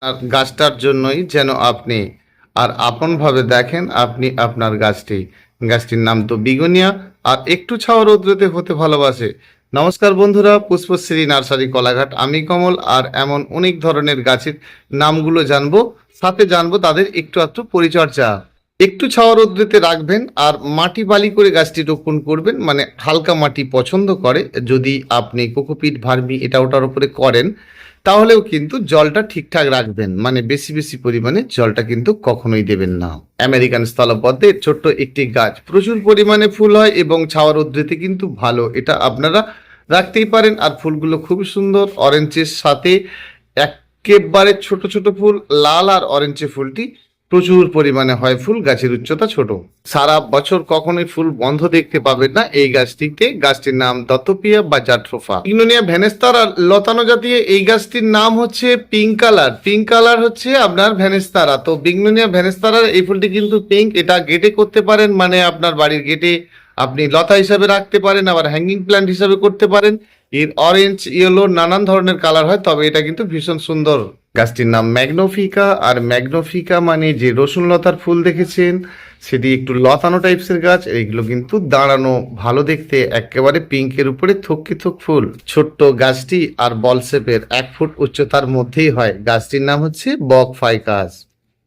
আর গাছটার জন্যই যেন আপনি আর আপনভাবে দেখেন আপনি আপনার গাছটি। গাছটির নাম তো বিগোনিয়া, আর একটু ছাওয়া রৌদ্রতে হতে ভালোবাসে। নমস্কার বন্ধুরা, পুষ্পশ্রী নার্সারি কোলাঘাট, আমি কমল। আর এমন অনেক ধরনের গাছের নামগুলো জানবো, সাথে জানবো তাদের একটু আধটু পরিচর্যা। একটু ছাওয়া রৌদ্রতে রাখবেন আর মাটি বালি করে গাছটি রোপণ করবেন, মানে হালকা মাটি পছন্দ করে। যদি আপনি কোকোপিট ভার্মি এটা ওটার উপরে করেন, তাহলেও কিন্তু জলটা ঠিকঠাক রাখবেন, মানে বেশি বেশি পরিমাণে জলটা কিন্তু কখনোই দেবেন না। আমেরিকান স্থলপদ্মে ছোট্ট একটি গাছ, প্রচুর পরিমাণে ফুল হয় এবং ছাওয়া রৌদ্রেতে কিন্তু ভালো, এটা আপনারা রাখতেই পারেন। আর ফুলগুলো খুবই সুন্দর, অরেঞ্জের সাথে একেবারে ছোট ছোট ফুল, লাল আর অরেঞ্জে ফুলটি প্রচুর পরিমাণে হয়। ফুল গাছের উচ্চতা ছোট, সারা বছর কখনোই ফুল বন্ধ দেখতে পাবেন না এই গাছটিতে। গাছটির নাম দত্তপিয়া বা জাট্রোফা। বিগনোনিয়া ভেনেস্তারা লতানো জাতীয় এই গাছটির নাম হচ্ছে পিঙ্ক কালার। পিঙ্ক কালার হচ্ছে আপনার ভেনেস্তারা। তো বিগনোনিয়া ভেনেস্তারার এই ফুলটি কিন্তু পিঙ্ক। এটা গেটে করতে পারেন, মানে আপনার বাড়ির গেটে আপনি লতা হিসাবে রাখতে পারেন, আবার হ্যাঙ্গিং প্ল্যান্ট হিসাবে করতে পারেন। এর অরেঞ্জ, ইয়েলো নানান ধরনের কালার হয়, তবে এটা কিন্তু ভীষণ সুন্দর। গাছটির নাম ম্যাগনোফিকা। আর ম্যাগনোফিকা মানে যে রসুন লতার ফুল দেখেছেন, সেটি একটু লতানো টাইপসের গাছ। এইগুলো কিন্তু দাঁড়ানো ভালো দেখতে, একেবারে পিঙ্কের উপরে থোক্কি থোক ফুল। ছোট্ট গাছটি আর বল শেপের, 1 ফুট উচ্চতার মধ্যেই হয়। গাছটির নাম হচ্ছে বক ফাইকাস।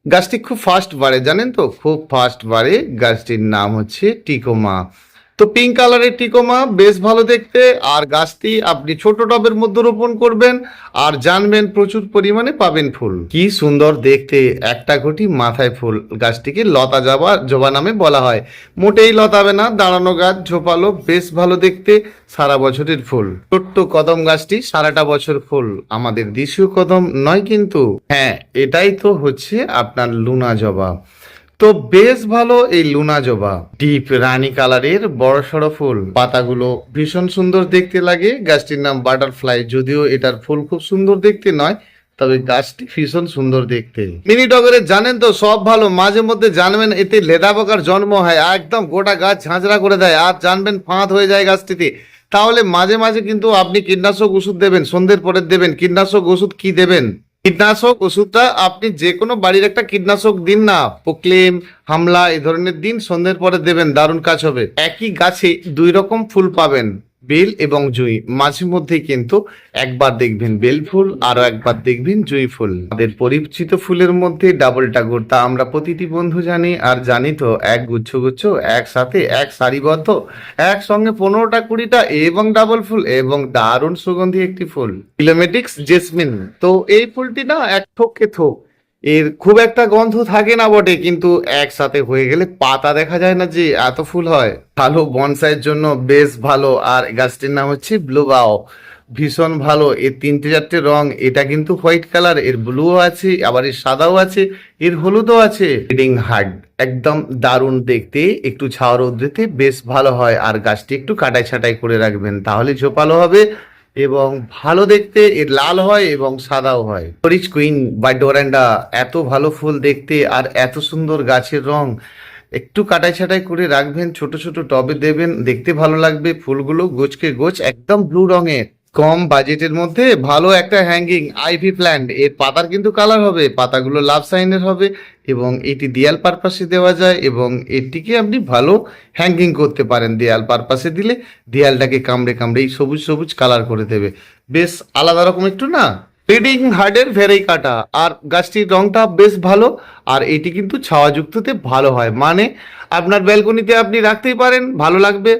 গাছটি খুব ফাস্ট বাড়ে, জানেন তো, খুব ফাস্ট বাড়ে। গাছটির নাম হচ্ছে টিকোমা। তো পিঙ্ক কালারের টিকোমা বেশ ভালো দেখতে। আর গাছটি আপনি ছোট টবের মধ্যে রোপণ করবেন আর জানবেন প্রচুর পরিমাণে পাবেন ফুল। কি সুন্দর দেখতে, একটা গুটি মাথায় ফুল। গাছটিকে লতা জবা নামে বলা হয়। মোটেই লতাবে না, দাঁড়ানো গাছ, ঝোপালো, বেশ ভালো দেখতে, সারা বছরের ফুল। ছোট্ট কদম গাছটি সারাটা বছর ফুল। আমাদের দেশীয় কদম নয় কিন্তু, হ্যাঁ এটাই তো হচ্ছে আপনার লুনা জবা। তো বেশ ভালো এই লুনা জবা, ডিপ রানী কালারের বড় সড়ো ফুল, পাতাগুলো ভীষণ সুন্দর দেখতে লাগে। গাছটির নাম বাটারফ্লাই, যদিও এটার ফুল খুব সুন্দর দেখতে নয়, তবে গাছটি ভীষণ সুন্দর দেখতে। মিনি টগরের জানেন তো সব ভালো, মাঝে মধ্যে জানবেন এতে লেদা পোকার জন্ম হয়, একদম গোটা গাছ ঝাঁঝরা করে দেয়। আর জানবেন ফাঁদ হয়ে যায় গাছটিতে, তাহলে মাঝে মাঝে কিন্তু আপনি কীটনাশক ওষুধ দেবেন, সন্ধ্যের পরে দেবেন। কীটনাশক ওষুধ কি দেবেন? কীটনাশক ওষুধটা আপনি যে কোনো বাড়ির একটা কীটনাশক দিন না, পোক্লেম, হামলা এই ধরনের দিন, সন্ধ্যের পরে দেবেন, দারুণ কাজ হবে। একই গাছে 2 রকম ফুল পাবেন, বেল এবং জুঁই। মাঝে মধ্যেই কিন্তু একবার দেখবেন বেল ফুল, আরো একবার দেখবেন জুঁই ফুল। আমাদের পরিচিত ফুলের মধ্যে ডাবল টাগর, তা আমরা প্রতিটি বন্ধু জানি। আর জানি তো, এক গুচ্ছ গুচ্ছ একসাথে, এক সারিবদ্ধ, একসঙ্গে 15টা 20টা এবং ডাবল ফুল, এবং দারুণ সুগন্ধি একটি ফুল, ফিলোমেটিক্স জেসমিন। তো এই ফুলটি না এক থোককে থোক, এর খুব একটা গন্ধ থাকে না বটে, কিন্তু একসাথে হয়ে গেলে পাতা দেখা যায় না যে এত ফুল হয়। ভালো বনসাইয়ের জন্য বেশ ভালো। আর গাছটির নাম হচ্ছে ব্লু বাও, ভীষণ ভালো। এর 3টে 4টে রং, এটা কিন্তু হোয়াইট কালার, এর ব্লুও আছে, আবার এর সাদাও আছে, এর হলুদও আছে। ব্লিডিং হার্ট, একদম দারুণ দেখতে, একটু ছাওয়া রোদ্রেতে বেশ ভালো হয়। আর গাছটি একটু কাটাই ছাটাই করে রাখবেন, তাহলে ঝোপালো হবে এবং ভালো দেখতে। এর লাল হয় এবং সাদাও হয়। রিচ কুইন বা ডোরেন্ডা, এত ভালো ফুল দেখতে আর এত সুন্দর গাছের রং। একটু কাটাই ছাটাই করে রাখবেন, ছোট ছোট টবে দেবেন, দেখতে ভালো লাগবে। ফুলগুলো গোছকে গোছ, একদম ব্লু রঙের। কম বাজেটের মধ্যে ভালো একটা হ্যাঙ্গিং আইভি প্ল্যান্ট। এর পাতার কিন্তু কালার হবে, পাতাগুলো লাভ সাইনের হবে, এবং এটি দেয়াল পারপাসে দেওয়া যায়, এবং এটিকে আপনি ভালো হ্যাঙ্গিং করতে পারেন। দেয়াল পারপাসে দিলে দেয়ালটাকে কামড়ে কামড়ে এই সবুজ সবুজ কালার করে দেবে, বেশ আলাদা রকম একটু না। ব্লিডিং হার্টের ভেরাই কাটা, আর গাছটির রংটা বেশ ভালো। আর এটি কিন্তু ছাওয়াযুক্ততে ভালো হয়, মানে আপনার ব্যালকনিতে আপনি রাখতেই পারেন, ভালো লাগবে।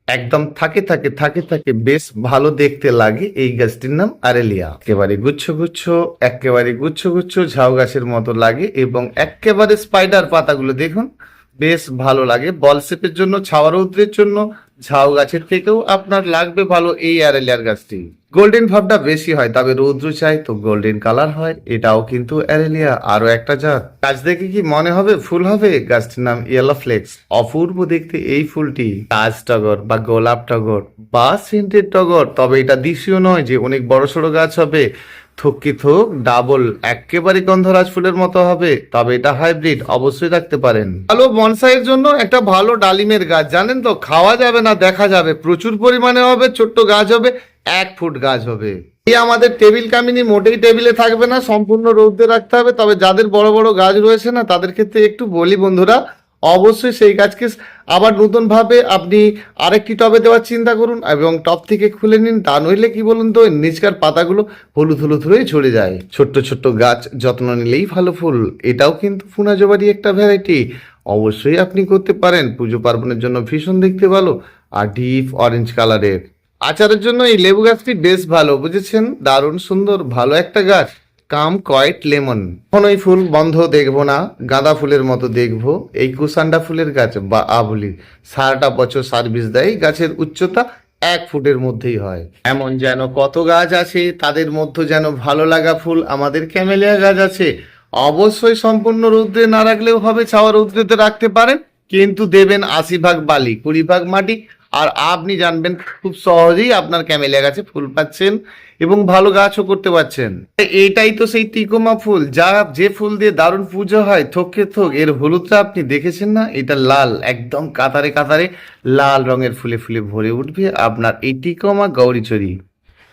একদম থাকে থাকে থাকে থাকে, বেশ ভালো দেখতে লাগে। এই গাছটির নাম আরেলিয়া। একেবারে গুচ্ছ গুচ্ছ, একেবারে গুচ্ছ গুচ্ছ ঝাউ গাছের মতো লাগে, এবং একেবারে স্পাইডার। পাতাগুলো দেখুন, বেশ ভালো লাগে। বল শেপের জন্য, ছাওয়া রৌদ্রের জন্য ঝাউ গাছের থেকেও আপনার লাগবে ভালো এই অ্যারেলিয়ার গাছটি। গোল্ডেন ভাবটা বেশি হয়, তবে রৌদ্র চাই তো গোল্ডেন কালার হয়। এটাও কিন্তু অ্যারেলিয়া, আরো একটা জাত। গাছ দেখে কি মনে হবে ফুল হবে? গাছটির নাম ইয়েলো ফ্লেক্স। অপূর্ব দেখতে এই ফুলটি, তাজ টগর বা গোলাপ টগর বা সেন্টেড টগর। তবে এটা দেশীয় নয় যে অনেক বড় সড়ো গাছ হবে, থোক্কি থোক ডাবল, একেবারে গন্ধরাজ ফুলের মতো হবে, তবে এটা হাইব্রিড, অবশ্যই রাখতে পারেন। ভালো বনসাইয়ের জন্য একটা ভালো ডালিমের গাছ, জানেন তো, খাওয়া যাবে না, দেখা যাবে, প্রচুর পরিমাণে হবে, ছোট্ট গাছ হবে, 1 ফুট গাছ হবে। এই আমাদের টেবিল কামিনী মোটেই টেবিলে থাকবে না, সম্পূর্ণ রৌদ্রে রাখতে হবে। তবে যাদের বড় বড় গাছ রয়েছে না, তাদের ক্ষেত্রে একটু বলি বন্ধুরা, অবশ্যই সেই গাছকে আবার নতুন ভাবে আপনি আরেকটি টবে দেওয়ার চিন্তা করুন এবং টব থেকে খুলে নিন। তা নইলে কি বলুন তো, নিচকার পাতাগুলো হলুদ হলুদ হয়ে ঝরে যায়। ছোট্ট ছোট্ট গাছ যত্ন নিলেই ভালো ফুল। এটাও কিন্তু ফুনা জবারই একটা ভ্যারাইটি, অবশ্যই আপনি করতে পারেন। পুজো পার্বণের জন্য ভীষণ দেখতে ভালো আর ডিপ অরেঞ্জ কালারের। আচারের জন্য এই লেবু গাছটি বেশ ভালো, বুঝেছেন? দারুণ সুন্দর, ভালো একটা গাছ। কাম কোয়াইট লেমন। কখনোই ফুল বন্ধ দেখবো না, গাঁদা ফুলের মতো দেখবো। এই কুসান্ডা ফুলের গাছ বা আবলি সারাটা বছর সার্ভিস দেয়। গাছের উচ্চতা 1 ফুটের মধ্যেই হয়। এমন যেন কত গাছ আছে, তাদের মধ্যে যেন ভালো লাগা ফুল আমাদের ক্যামেলিয়া গাছ আছে। অবশ্যই সম্পূর্ণ রৌদ্রে না রাখলেও হবে, ছাওয়া রৌদ্রেতে রাখতে পারেন, কিন্তু দেবেন 80 ভাগ বালি 20 ভাগ মাটি। আর আপনি জানবেন খুব সহজেই আপনার ক্যামেলিয়া গাছে ফুল পাচ্ছেন এবং ভালো গাছও করতে পারছেন। এইটাই তো সেই টিকোমা ফুল, যে ফুল দিয়ে দারুণ পুজো হয় থোকে থোক। এর হলুদটা আপনি দেখেছেন না? এটা লাল, একদম কাতারে কাতারে লাল রঙের ফুলে ফুলে ভরে উঠবে আপনার এই টিকোমা গৌরীচুরি।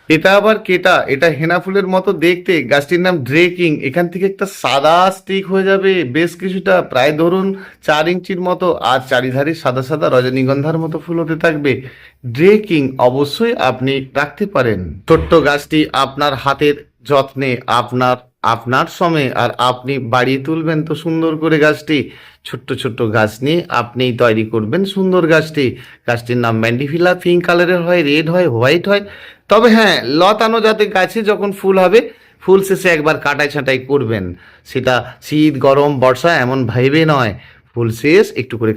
এটা আবার কেটা, এটা হেনা ফুলের মতো দেখতে। গাছটির নাম ড্রেকিং। এখান থেকে একটা সাদা স্টিক হয়ে যাবে বেশ কিছুটা, প্রায় ধরুন 4 ইঞ্চির মতো, আর চারিধারে সাদা সাদা রজনীগন্ধার মতো ফুল হতে থাকবে। ড্রেকিং অবশ্যই আপনি রাখতে পারেন। ছোট্ট গাছটি আপনার হাতের যত্নে, আপনার আপনার সময়, আর আপনি বাড়িয়ে তুলবেন তো সুন্দর করে গাছটি। ছোট্ট ছোট্ট গাছ নিয়ে আপনিই তৈরি করবেন সুন্দর গাছটি। গাছটির নাম ম্যান্ডিভিলা। পিঙ্ক কালারের হয়, রেড হয়, হোয়াইট হয়। তবে হ্যাঁ, লতানো জাতের গাছে যখন ফুল হবে, ফুল শেষে একবার কাটাই ছাঁটাই করবেন। সেটা শীত গরম বর্ষা এমন ভাইবে নয়, ফুল শেষ একটু করে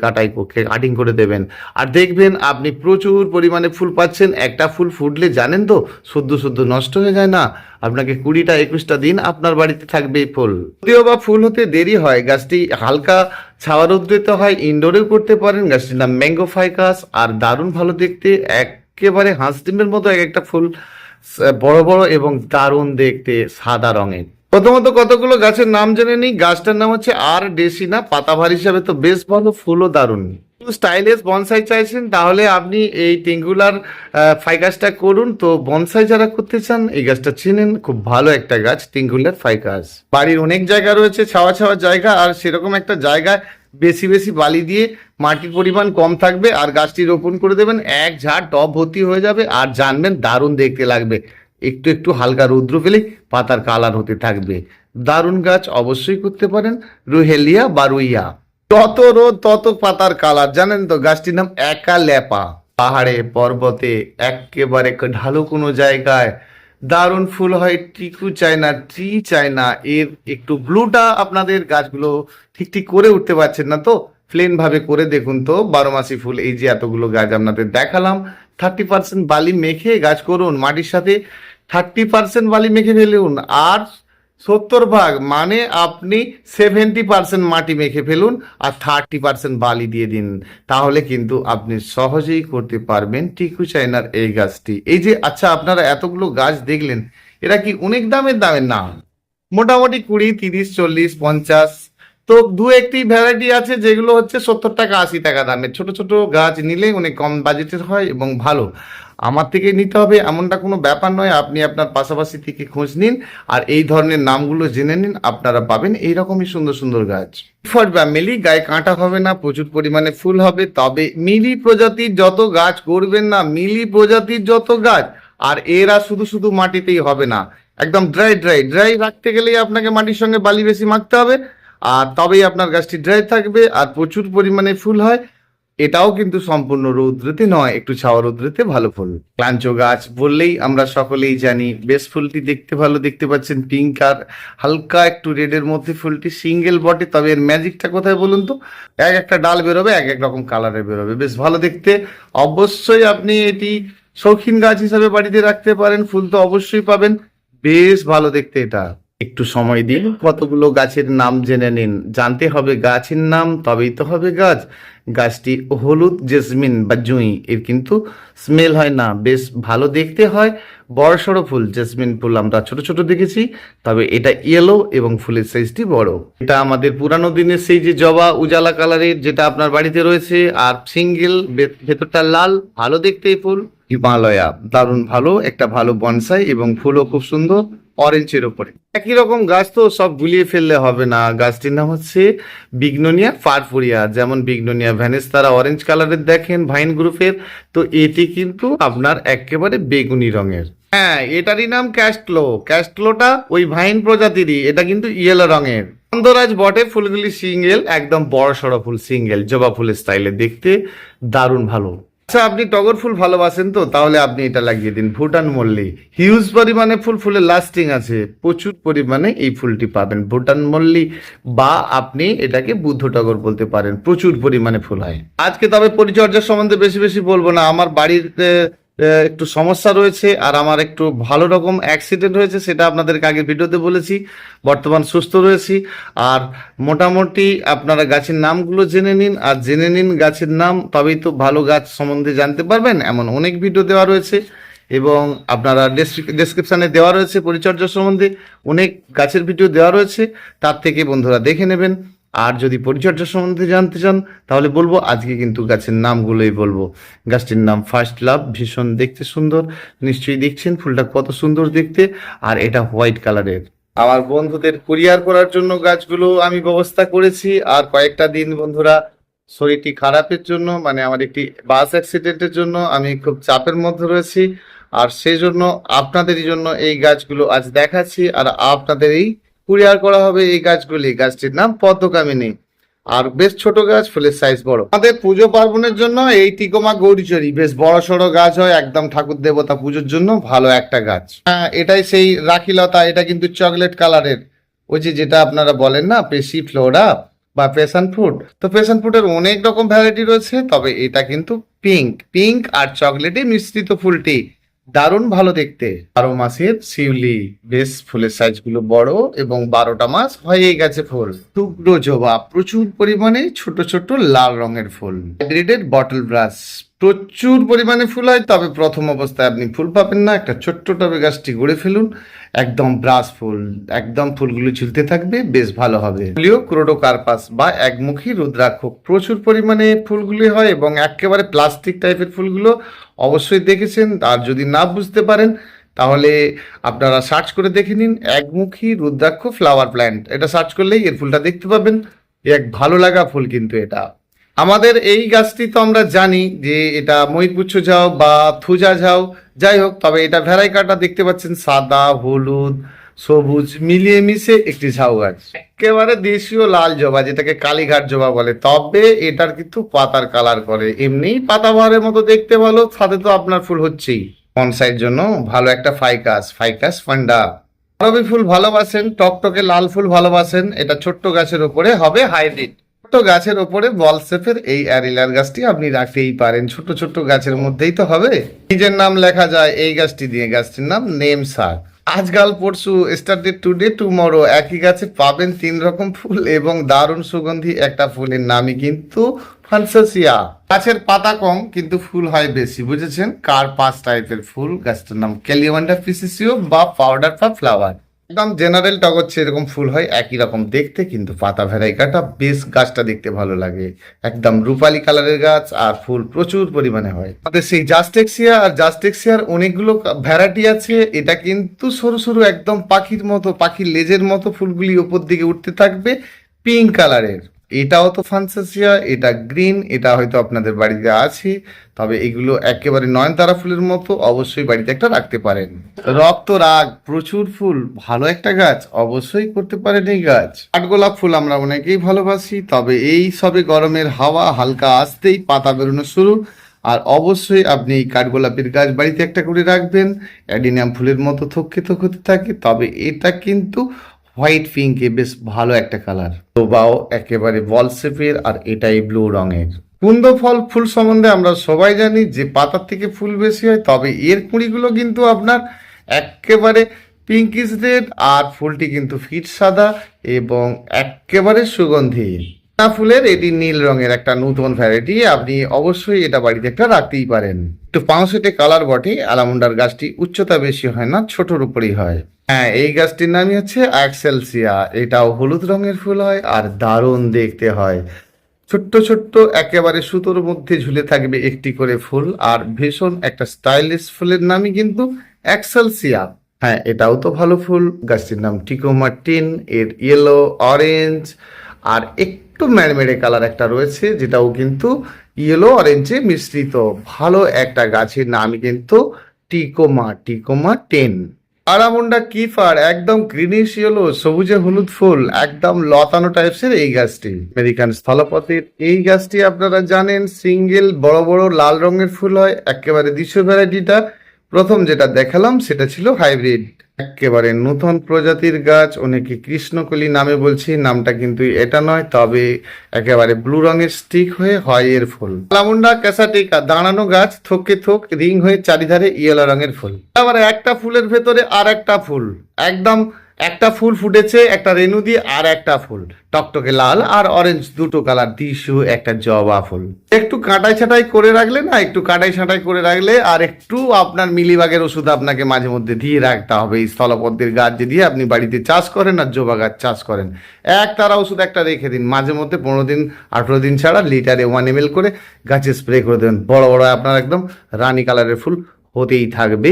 কাটিং করে দেবেন। আর দেখবেন আপনি প্রচুর পরিমাণে ফুল পাচ্ছেন। একটা ফুল ফুটলে জানেন তো শুদ্ধ শুদ্ধ নষ্ট হয়ে যায় না, আপনাকে 20টা 21টা দিন আপনার বাড়িতে থাকবে ফুল। যদিও বা ফুল হতে দেরি হয়, গাছটি হালকা ছাওয়া রৌদ্রেতে হয়, ইনডোরেও করতে পারেন। গাছটির নাম ম্যাঙ্গো ফাইকাস, আর দারুণ ভালো দেখতে, একেবারে হাঁস ডিমের মতো এক একটা ফুল, বড় বড় এবং দারুণ দেখতে, সাদা রঙের। প্রথমত কতগুলো গাছের নাম জেনে নিই। গাছটার নাম হচ্ছে আর ডেসিনা। পাতাভার হিসাবে তো বেশ ভালো, ফুলও দারুণ। স্টাইলিশ বনসাই চাইছেন, তাহলে আপনি এই টিঙ্গুলার ফাইকাসটা করুন। তো বনসাই যারা করতে চান, এই গাছটা চিনেন, খুব ভালো একটা গাছ টিঙ্গুলার ফাইকাস। বাড়ির অনেক জায়গা রয়েছে, ছাওয়া ছাওয়া জায়গা, আর সেরকম একটা জায়গায় বেশি বেশি বালি দিয়ে মাটির পরিমাণ কম থাকবে, আর গাছটি রোপণ করে দেবেন, এক ঝাড় টব ভর্তি হয়ে যাবে। আর জানবেন দারুণ দেখতে লাগবে। একটু একটু হালকা রৌদ্র পেলেই পাতার কালার হতে থাকবে। দারুণ গাছ, অবশ্যই করতে পারেন। রুহেলিয়া বা রুইয়া। যত রোদ তত পাতার কালার, জানেন তো? গাছটির নাম একা ল্যাপা। পাহাড়ে পর্বতে একেবারে ঢালু কোনো জায়গায় দারুণ ফুল হয়। টিকু চায় না, ট্রি চায় না। এর একটু ব্লুটা আপনাদের গাছগুলো ঠিক ঠিক করে উঠতে পারছেন না, তো প্লেন ভাবে করে দেখুন তো। 12 মাসি ফুল, এই যে এতগুলো গাছ আপনাদের দেখালাম, 30% বালি মেখে গাছ করুন। মাটির সাথে 30% বালি মেখে ফেলুন, আর 70 ভাগ মানে আপনি 70% মাটি মেখে ফেলুন, আর 30% বালি দিয়ে দিন। তাহলে কিন্তু আপনি সহজেই করতে পারবেন টিকু চায়নার এই গাছটি। এই যে, আচ্ছা, আপনারা এতগুলো গাছ দেখলেন, এরা কি অনেক দামের দামের না? মোটামুটি 20, 30, 40, 50। তো দু একটি ভ্যারাইটি আছে যেগুলো হচ্ছে 70 টাকা 80 টাকা দামের। ছোট ছোট গাছ নিলে অনেক কম বাজেটের হয় এবং ভালো। আমার থেকে নিতে হবে এমনটা কোনো ব্যাপার নয়। আপনি আপনার পাশাপাশি থেকে খোঁজ নিন, আর এই ধরনের নামগুলো জেনে নিন, আপনারা পাবেন এইরকমই সুন্দর সুন্দর গাছ। ফর ফ্যামিলি, গায়ে কাঁটা হবে না, প্রচুর পরিমাণে ফুল হবে। তবে মিলি প্রজাতির যত গাছ করবেন না, মিলি প্রজাতির যত গাছ, আর এরা শুধু শুধু মাটিতেই হবে না, একদম ড্রাই ড্রাই ড্রাই রাখতে গেলেই আপনাকে মাটির সঙ্গে বালি বেশি মাখতে হবে, আর তবেই আপনার গাছটি ড্রাই থাকবে আর প্রচুর পরিমাণে ফুল হয়। এটাও কিন্তু সম্পূর্ণ রৌদ্রতে নয়, একটু ছাওয়া রৌদ্রতে ভালো ফুল। ক্লাঞ্চ গাছ বললেই আমরা সকলেই জানি, বেশ ফুলটি দেখতে ভালো, দেখতে পাচ্ছেন পিঙ্ক আর হালকা একটু রেডের মধ্যে ফুলটি, সিঙ্গেল বটে। তবে এর ম্যাজিকটা কোথায় বলুন তো? এক একটা ডাল বেরোবে, এক এক রকম কালারে বেরোবে, বেশ ভালো দেখতে। অবশ্যই আপনি এটি শৌখিন গাছ হিসাবে বাড়িতে রাখতে পারেন, ফুল তো অবশ্যই পাবেন, বেশ ভালো দেখতে এটা। একটু সময় দিন, কতগুলো গাছের নাম জেনে নিন। জানতে হবে গাছের নাম, তবেই তো হবে গাছ। গাছটি হলুদ জেসমিন বা জুঁই, এর কিন্তু স্মেল হয় না, বেশ ভালো দেখতে হয়। বড় সড়ো ফুল, জেসমিন ফুল আমরা ছোট ছোট দেখেছি, তবে এটা ইয়েলো এবং ফুলের সাইজটি বড়। এটা আমাদের পুরানো দিনের সেই যে জবা উজালা কালারের, যেটা আপনার বাড়িতে রয়েছে, আর সিঙ্গেল, ভেতরটা লাল, ভালো দেখতে এই ফুল। হিমালয়া দারুণ ভালো, একটা ভালো বনসাই এবং ফুলও খুব সুন্দর, অরেঞ্জের ওপরে। একই রকম গাছ তো সব গুলিয়ে ফেললে হবে না। গাছটির নাম হচ্ছে বিগনোনিয়া পারপুরিয়া। যেমন বিগনোনিয়া ভ্যানিস তারা অরেঞ্জ কালারের দেখেন ভাইন গ্রুপের, তো এটি কিন্তু আপনার একেবারে বেগুনি রঙের। হ্যাঁ, এটারই নাম ক্যাস্টলো। ক্যাস্টলোটা ওই ভাইন প্রজাতিরই, এটা কিন্তু ইয়েলো রঙের। গন্ধরাজ বটে, ফুলগুলি সিঙ্গেল, একদম বড় সড়ো ফুল, সিঙ্গেল জবা ফুলের স্টাইলে, দেখতে দারুণ ভালো। আচ্ছা, আপনি টগর ফুল ভালোবাসেন তো, তাহলে আপনি এটা লাগিয়ে দিন, ভুটান মল্লি। হিউজ পরিমাণে ফুলের লাস্টিং আছে, প্রচুর পরিমাণে এই ফুলটি পাবেন, ভুটান মল্লি, বা আপনি এটাকে বুদ্ধ টগর বলতে পারেন, প্রচুর পরিমাণে ফুল হয়। আজকে তবে পরিচর্যার সম্বন্ধে বেশি বেশি বলবো না। আমার বাড়িতে একটু সমস্যা রয়েছে, আর আমার একটু ভালো রকম অ্যাক্সিডেন্ট হয়েছে, সেটা আপনাদেরকে আগের ভিডিওতে বলেছি। বর্তমান সুস্থ রয়েছি। আর মোটামুটি আপনারা গাছের নামগুলো জেনে নিন, আর জেনে নিন গাছের নাম, তবেই তো ভালো গাছ সম্বন্ধে জানতে পারবেন। এমন অনেক ভিডিও দেওয়া রয়েছে, এবং আপনারা ডেসক্রিপশানে দেওয়া রয়েছে পরিচর্যা সম্বন্ধে অনেক গাছের ভিডিও দেওয়া রয়েছে, তার থেকে বন্ধুরা দেখে নেবেন। আর যদি পরিচর্যা সম্বন্ধে জানতে চান, তাহলে বলবো আজকে কিন্তু গাছের নামগুলোই বলবো। গাছটির নাম ফার্স্ট লাভ, ভীষণ দেখতে সুন্দর, নিশ্চয়ই দেখছেন ফুলটা কত সুন্দর দেখতে, আর এটা হোয়াইট কালারের। আমার বন্ধুদের কুরিয়ার করার জন্য গাছগুলো আমি ব্যবস্থা করেছি। আর কয়েকটা দিন বন্ধুরা শরীরটি খারাপের জন্য, মানে আমার একটি বাস অ্যাক্সিডেন্টের জন্য আমি খুব চাপের মধ্যে রয়েছি, আর সেই জন্য আপনাদেরই জন্য এই গাছগুলো আজ দেখাচ্ছি, আর আপনাদেরই কুরিয়ার করা হবে এই গাছগুলি। গাছটির নাম পদ্মকামিনী, আর বেশ ছোট গাছ, ফুলের সাইজ বড়। আমাদের পুজো পার্বণের জন্য এই টিকোমা গৌরীচরি বেশ বড় সড়ো গাছ হয়, একদম ঠাকুর দেবতা পুজোর জন্য ভালো একটা গাছ। হ্যাঁ, এটাই সেই রাখিলতা। এটা কিন্তু চকলেট কালারের, ওই যে যেটা আপনারা বলেন না পেশি ফ্লোরা বা প্যাশন ফ্রুট, তো প্যাশন ফ্রুটের অনেক রকম ভ্যারাইটি রয়েছে, তবে এটা কিন্তু পিঙ্ক, পিঙ্ক আর চকলেটে মিশ্রিত ফুলটি দারুণ ভালো দেখতে। 12 মাসের শিউলি, বেশ ফুলের সাইজ গুলো বড়, এবং 12টা মাস হয়ে গেছে ফুল। টুকরো জবা, প্রচুর পরিমাণে ছোট ছোট লাল রঙের ফুল। হাইব্রিডেড বটল ব্রাশ, প্রচুর পরিমাণে ফুল হয়, তবে প্রথম অবস্থায় আপনি ফুল পাবেন না। একটা ছোট্ট টবে গাছটি গড়ে ফেলুন, একদম ব্রাশ ফুল, একদম ফুলগুলো ঝুলতে থাকবে, বেশ ভালো হবে। ক্রোটোকার্পাস বা একমুখী রুদ্রাক্ষ, প্রচুর পরিমাণে ফুলগুলি হয়, এবং একেবারে প্লাস্টিক টাইপের ফুলগুলো অবশ্যই দেখেছেন। আর যদি না বুঝতে পারেন, তাহলে আপনারা সার্চ করে দেখে নিন, একমুখী রুদ্রাক্ষ ফ্লাওয়ার প্ল্যান্ট, এটা সার্চ করলেই এর ফুলটা দেখতে পাবেন। এক ভালো লাগা ফুল কিন্তু এটা। আমাদের এই গাছটি তো আমরা জানি যে এটা ময়ূরপুচ্ছ ঝাউ বা থুজা ঝাউ, যাই হোক, তবে এটা ভ্যারাইকাটা দেখতে পাচ্ছেন সাদা, হলুদ, সবুজ মিলিয়ে মিশে একটি ঝাউ গাছ, একেবারে দেশীয় লাল জবা, যেটাকে কালীঘাট জবা বলে। তবে এটার কিন্তু পাতার কালার করে, এমনি পাতাবাহারের মতো দেখতে ভালো, সাথে তো আপনার ফুল হচ্ছেই। বনসাইয়ের জন্য ভালো একটা ফাইকাস, ফাইকাস ফান্ডা। আরবি ফুল ভালোবাসেন, টকটকে লাল ফুল ভালোবাসেন, এটা ছোট্ট গাছের উপরে হবে হাইব্রিড। ছোট্ট গাছের ওপরে বল শেপের এই অ্যারিলার গাছটি আপনি রাখতেই পারেন, ছোট ছোট গাছের মধ্যেই তো হবে। নিজের নাম লেখা যায় এই গাছটি দিয়ে, গাছটির নাম নেম শাক। আজকাল পরশু, স্টারডে টুডে টুমরো, একই গাছে পাবেন 3 রকম ফুল, এবং দারুণ সুগন্ধি একটা ফুলের নামই কিন্তু ফানসাসিয়া। গাছের পাতা কম কিন্তু ফুল হয় বেশি, বুঝেছেন? কার্পাস টাইপের ফুল। গাছটার নাম ক্যালিওয়ান্ডা পিসিসিও বা পাউডার পা ফ্লাওয়ার। একদম জেনারেল টগর এরকম ফুল হয়, একই রকম দেখতে, কিন্তু পাতা ভ্যারাইকাটা বেশ, গাছটা দেখতে ভালো লাগে। একদম রূপালী কালারের গাছ, আর ফুল প্রচুর পরিমাণে হয়। আমাদের সেই জাস্টেক্সিয়া, আর জাস্টেক্সিয়ার অনেকগুলো ভ্যারাইটি আছে। এটা কিন্তু সরু সরু একদম পাখির মতো, পাখির লেজের মতো ফুলগুলি উপর দিকে উঠতে থাকবে, পিঙ্ক কালারের। এটাও তো ফানসাসিয়া, এটা গ্রিন, এটা হয়তো আপনাদের বাড়িতে আছে, তবে এগুলো একেবারে নয়নতারা ফুলের মতো, অবশ্যই বাড়িতে একটা রাখতে পারেন। রক্তরাগ, প্রচুর ফুল, ভালো একটা গাছ, অবশ্যই করতে পারেন এই গাছ। কাঠগোলাপ ফুল আমরা অনেকেই ভালোবাসি, তবে এই সবে গরমের হাওয়া হালকা আসতেই পাতা বেরোনো শুরু, আর অবশ্যই আপনি এই কাঠগোলাপের গাছ বাড়িতে একটা করে রাখবেন। অ্যাডিনিয়াম ফুলের মতো থকে থকে হতে থাকে, তবে এটা কিন্তু হোয়াইট পিঙ্কে বেশ ভালো একটা কালার। তোবাও একেবারে বল শেপের, আর এটাই ব্লু রঙের। কুন্দ ফল ফুল সম্বন্ধে আমরা সবাই জানি যে পাতার থেকে ফুল বেশি হয়, তবে এর কুঁড়িগুলো কিন্তু আপনার একেবারে পিঙ্কিশ রেড, আর ফুলটি কিন্তু ফিট সাদা এবং একেবারে সুগন্ধি। ফুলের এটি নীল রঙের একটা নতুন ভ্যারাইটি, আপনি অবশ্যই এটা বাড়িতে একটা রাখতেই পারেন। একটু পাঁচশোটে কালার বটে। আলামুন্ডার গাছটি উচ্চতা বেশি হয় না, ছোটর উপরই হয়। হ্যাঁ, এই গাছটির নামই হচ্ছে এক্সেলসিয়া। এটাও হলুদ রঙের ফুল হয় আর দারুণ দেখতে হয়। ছোট্ট ছোট্ট একেবারে সুতোর মধ্যে ঝুলে থাকবে একটি করে ফুল, আর ভীষণ একটা স্টাইলিশ ফুলের নামই কিন্তু এক্সেলসিয়া। হ্যাঁ, এটাও তো ভালো ফুল। গাছটির নাম টিকোমার্টিন। এর ইয়েলো, অরেঞ্জ আর একটু মেড়মেড়ে কালার একটা রয়েছে, যেটাও কিন্তু ইয়েলো অরেঞ্জে মিশ্রিত। ভালো একটা গাছের নামই কিন্তু টিকোমা 10। আরামুন্ডা কিফার, একদম গ্রিনিশ ইয়েলো, সবুজে হলুদ ফুল, একদম লতানো টাইপসের এই গাছটি। আমেরিকান স্থলপতির এই গাছটি আপনারা জানেন সিঙ্গেল বড় বড় লাল রঙের ফুল হয়। একেবারে দেশীয় ভ্যারাইটিটা প্রথম যেটা দেখালাম সেটা ছিল হাইব্রিড, একেবারে নতুন প্রজাতির গাছ। অনেকে কৃষ্ণকলি নামে বলছি, নামটা কিন্তু এটা নয়, তবে একেবারে ব্লু রঙের স্টিক হয়ে হয় এর ফুল। আলামুন্ডা ক্যাসাটিকা, দাঁড়ানো গাছ, থোকে থোক রিং হয়ে চারিধারে ইয়েলো রঙের ফুল। আবার একটা ফুলের ভেতরে আর একটা ফুল, একদম একটা ফুল ফুটেছে একটা রেণু দিয়ে, আর একটা ফুল টকটকে লাল আর অরেঞ্জ দুটো কালার, টিস্যু একটা জবা ফুল। একটু কাটাই ছাটাই করে রাখলে না, একটু কাটাই ছাটাই করে রাখলে, আর একটু আপনার মিলিবাগের ওষুধ আপনাকে মাঝে মধ্যে দিয়ে রাখতে হবে। এই স্থলপদ্মের গাছ যদি আপনি বাড়িতে চাষ করেন আর জবা গাছ চাষ করেন, এক তারা ওষুধ একটা রেখে দিন, মাঝে মধ্যে 15 দিন 18 দিন ছাড়া লিটারে 1 ml করে গাছে স্প্রে করে দেবেন। বড় বড় আপনার একদম রানী কালারের ফুল হতেই থাকবে।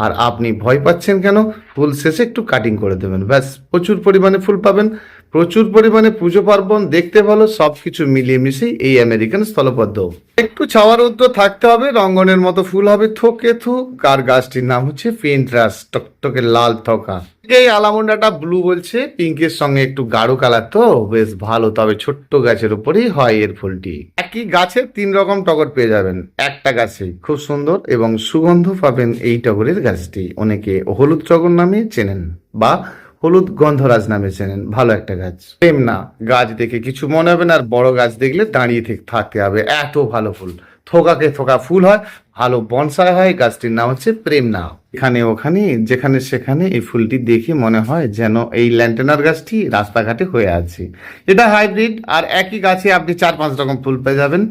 আর আপনি ভয় পাচ্ছেন কেন? ফুল শেষে একটু কাটিং করে দেবেন, ব্যাস প্রচুর পরিমাণে ফুল পাবেন, প্রচুর পরিমাণে পুজো পার্বণ, দেখতে ভালো, সবকিছু মিলিয়ে মিশিয়ে এই আমেরিকান স্থলপদ্ম। একটু ছাওয়া রৌদ্র থাকতে হবে, রঙ্গনের মতো ফুল হবে থোকে থোক। আর গাছটির নাম হচ্ছে পেন্ট্রাস, টকটকে লাল থোকা। এই আলামুন্ডাটা ব্লু বলছে, পিঙ্কের সঙ্গে একটু গাঢ় কালার, তো বেশ ভালো। তবে ছোট্ট গাছের উপরেই হয় এর ফুলটি। একই গাছের 3 রকম টগর পেয়ে যাবেন একটা গাছে, খুব সুন্দর এবং সুগন্ধ পাবেন এই টগরের গাছটি। অনেকে হলুদ টগর নামে চেনেন বা হলুদ গন্ধরাজ নামে চেনেন। ভালো একটা গাছ। প্রেম না, গাছ দেখে কিছু মনে হবে না, আর বড় গাছ দেখলে দাঁড়িয়ে থাকতে হবে, এত ভালো ফুল। থোকাকে থোকা ফুল হয়, ভালো বনসাই হয়। গাছটির নাম হচ্ছে প্রেম না। এখানে ওখানে যেখানে সেখানে এই ফুলটি দেখে মনে হয় যেন এই ল্যান্টেনার গাছটি রাস্তাঘাটে হয়ে আছে। এটা হাইব্রিড, আর একই গাছে আপনি 4-5 রকম ফুল পেয়ে যাবেন।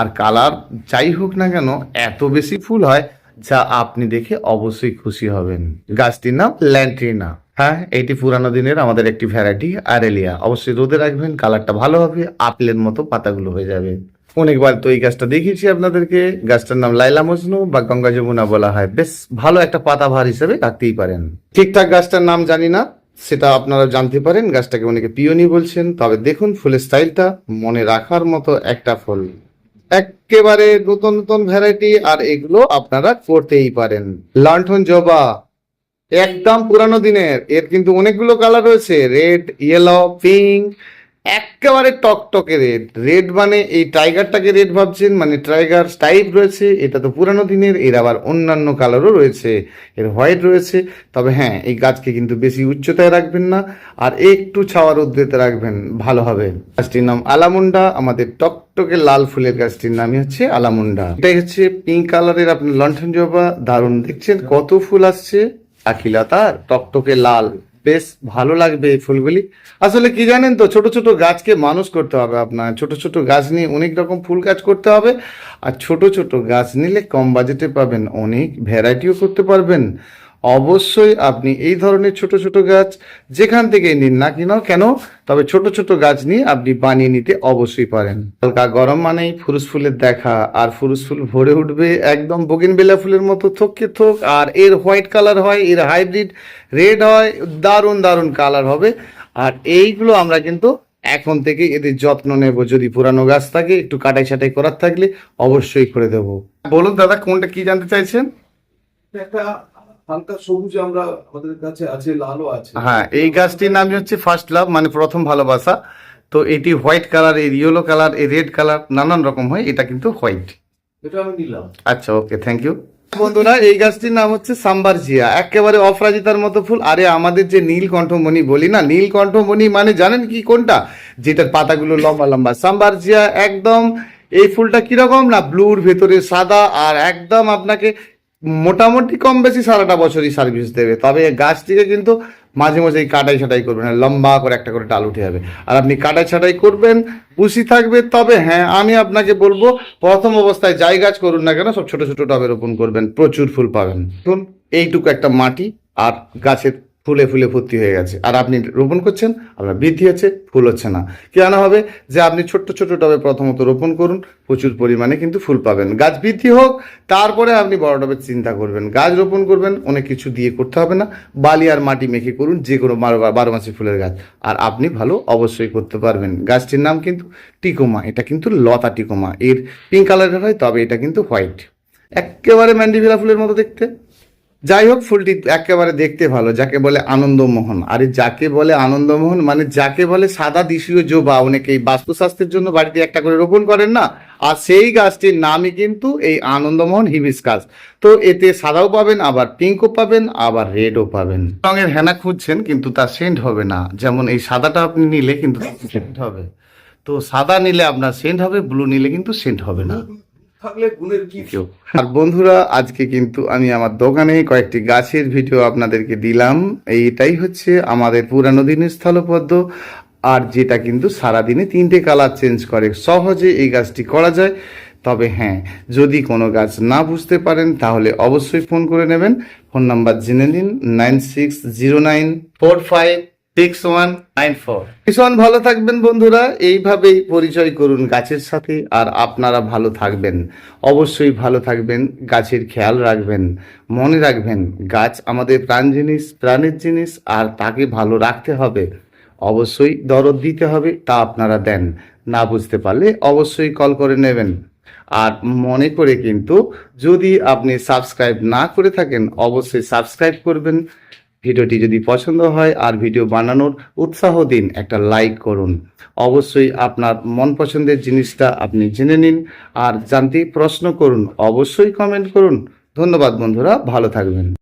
আর কালার যাই হোক না কেন, এত বেশি ফুল হয় যা আপনি দেখে অবশ্যই খুশি হবেন। গাছটির নাম ল্যান্ট্রিনা। হ্যাঁ, এটি পুরানো দিনের আমাদের একটি ভ্যারাইটি আরেলিয়া। অবশ্যই রোদে রাখবেন, কালারটা ভালো হবে, আপেলের মতো পাতাগুলো হয়ে যাবে। অনেকবার তো এই গাছটা দেখিয়েছি আপনাদেরকে। গাছটার নাম লাইলা মজনু বা গঙ্গা যমুনা বলা হয়। বেশ ভালো একটা পাতাবাহার হিসেবে রাখতেই পারেন। ঠিকঠাক গাছটার নাম জানি না, সেটা আপনারা জানতে পারেন। গাছটাকে অনেকে পিওনি বলছেন, তবে দেখুন ফুলের স্টাইলটা, মনে রাখার মতো একটা ফুল। একেবারে নতুন নতুন ভ্যারাইটি, আর এগুলো আপনারা করতেই পারেন। লণ্ঠন জবা, একদম পুরানো দিনের। এর কিন্তু অনেকগুলো কালার রয়েছে, রেড, ইয়েলো, পিঙ্ক, একেবারে টকটকে রেড। রেড মানে এই টাইগারটাকে রেড ভাবছেন, মানে টাইগার টাইপ রয়েছে, এটা তো পুরানো দিনের। এর আবার অন্যান্য কালারও রয়েছে, এর হোয়াইট রয়েছে। তবে হ্যাঁ, এই গাছকে কিন্তু বেশি উচ্চতায় রাখবেন না, আর একটু ছাওয়া রোদ্রেতে রাখবেন, ভালো হবে। গাছটির নাম আলামুন্ডা। আমাদের টকটকে লাল ফুলের গাছটির নামই হচ্ছে আলামুন্ডা। এটাই হচ্ছে পিঙ্ক কালারের আপনার লণ্ঠন জবা, দারুণ দেখছেন কত ফুল আসছে। আখিলতার টকটকে লাল, বেশ ভালো লাগবে এই ফুলগুলি। আসলে কি জানেন তো, ছোট ছোট গাছকে মানুষ করতে হবে আপনার। ছোট ছোট গাছ নিয়ে অনেক রকম ফুল গাছ করতে হবে, আর ছোট ছোট গাছ নিলে কম বাজেটে পাবেন, অনেক ভ্যারাইটিও করতে পারবেন। অবশ্যই আপনি এই ধরনের ছোট ছোট গাছ যেখান থেকে নিন না কেন, তবে ছোট ছোট গাছ নিয়ে আপনি বানিয়ে নিতে অবশ্যই পারেন। হালকা গরম মানেই ফুরুস ফুলের দেখা, আর ফুরুস ফুল ভরে উঠবে একদম বগিনবেলা ফুলের মতো থোককে থোক। আর এর হোয়াইট কালার হয়, এর হাইব্রিড রেড হয়, দারুণ দারুণ কালার হবে। আর এইগুলো আমরা কিন্তু এখন থেকে এদের যত্ন নেব। যদি পুরানো গাছ থাকে, একটু কাটাই ছাটাই করার থাকলে অবশ্যই করে দেব। বলুন দাদা, কোনটা কি জানতে চাইছেন? একটা হালকা সবুজ আমরা আমাদের কাছে আছে, লালও আছে। হ্যাঁ, এই গাছটির নাম হচ্ছে ফার্স্ট লাভ, মানে প্রথম ভালোবাসা। তো এটি হোয়াইট কালার, এর ইয়েলো কালার, এর রেড কালার, নানান রকম হয়। এটা কিন্তু হোয়াইট। এটা আমি নিলাম। আচ্ছা, ওকে, থ্যাংক ইউ। বন্ধুরা, এই গাছটির নাম হচ্ছে সাম্বারজিয়া, একেবারে অপরাজিতার মতো ফুল। আরে আমাদের যে নীলকণ্ঠমণি বলি না, নীলকণ্ঠমণি মানে জানেন কি কোনটা? যেটার পাতাগুলো লম্বা লম্বা, সাম্বারজিয়া। একদম এই ফুলটা কিরকম না, ব্লুর ভেতরে সাদা, আর একদম আপনাকে মোটামুটি কম বেশি সারাটা বছরই সার্ভিস দেবে। তবে গাছটিকে কিন্তু মাঝে মাঝে কাটাই ছাটাই করবেন না, লম্বা করে একটা করে ডাল উঠে যাবে। আর আপনি কাটাই ছাটাই করবেন, বুশি থাকবে। তবে হ্যাঁ, আমি আপনাকে বলবো প্রথম অবস্থায় যাই গাছ করুন না কেন সব ছোট ছোট টবে রোপণ করবেন, প্রচুর ফুল পাবেন। দেখুন এইটুকু একটা মাটি আর গাছের ফুলে ফুলে ভর্তি হয়ে গেছে, আর আপনি রোপণ করছেন, আপনার বৃদ্ধি হচ্ছে, ফুল হচ্ছে না। কেন হবে? যে আপনি ছোট্ট ছোট টবে প্রথমত রোপণ করুন, প্রচুর পরিমাণে কিন্তু ফুল পাবেন। গাছ বৃদ্ধি হোক, তারপরে আপনি বড় টবের চিন্তা করবেন। গাছ রোপণ করবেন, অনেক কিছু দিয়ে করতে হবে না, বালি আর মাটি মেখে করুন, যে কোনো 12 মাসি ফুলের গাছ, আর আপনি ভালো অবশ্যই করতে পারবেন। গাছটির নাম কিন্তু টিকোমা, এটা কিন্তু লতা টিকোমা। এর পিঙ্ক কালারের হয়, তবে এটা কিন্তু হোয়াইট, একেবারে ম্যান্ডিভিলা ফুলের মতো দেখতে। যাই হোক, ফুলটি একেবারে দেখতে ভালো, যাকে বলে আনন্দমোহন। আরে যাকে বলে আনন্দমোহন মানে যাকে বলে সাদা দেশীয় জবা। অনেকেই বাস্তুশাস্ত্রের জন্য বাড়িতে একটা করে রোপণ করেন না, আর সেই গাছটির নামই কিন্তু এই আনন্দমোহন হিবিস্কাস। তো এতে সাদাও পাবেন, আবার পিঙ্কও পাবেন, আবার রেডও পাবেন। রঙের হেনা খুঁজছেন কিন্তু তার সেন্ট হবে না। যেমন এই সাদাটা আপনি নিলে কিন্তু সেন্ট হবে, তো সাদা নিলে আপনার সেন্ট হবে, ব্লু নিলে কিন্তু সেন্ট হবে না। থাকলে গুণের কি কেউ। আর বন্ধুরা, আজকে কিন্তু আমি আমার দোকানে কয়েকটি গাছের ভিডিও আপনাদেরকে দিলাম। এইটাই হচ্ছে আমাদের পুরানো দিনের স্থলপদ্ম, আর যেটা কিন্তু সারাদিনে 3টে কালার চেঞ্জ করে। সহজে এই গাছটি করা যায়। তবে হ্যাঁ, যদি কোনো গাছ না বুঝতে পারেন তাহলে অবশ্যই ফোন করে নেবেন। ফোন নাম্বার জেনে নিন 9609456194। ভীষণ ভালো থাকবেন বন্ধুরা, এইভাবেই পরিচয় করুন গাছের সাথে, আর আপনারা ভালো থাকবেন। অবশ্যই ভালো থাকবেন, গাছের খেয়াল রাখবেন। মনে রাখবেন, গাছ আমাদের প্রাণ জিনিস, প্রাণের জিনিস, আর তাকে ভালো রাখতে হবে। অবশ্যই দরদ দিতে হবে, তা আপনারা দেন। না বুঝতে পারলে অবশ্যই কল করে নেবেন। আর মনে করে কিন্তু যদি আপনি সাবস্ক্রাইব না করে থাকেন অবশ্যই সাবস্ক্রাইব করবেন। ভিডিওটি যদি পছন্দ হয় আর ভিডিও বানানোর উৎসাহ দিন, একটা লাইক করুন। অবশ্যই আপনার মন পছন্দের জিনিসটা আপনি জেনে নিন, আর জানতে প্রশ্ন করুন, অবশ্যই কমেন্ট করুন। ধন্যবাদ বন্ধুরা, ভালো থাকবেন।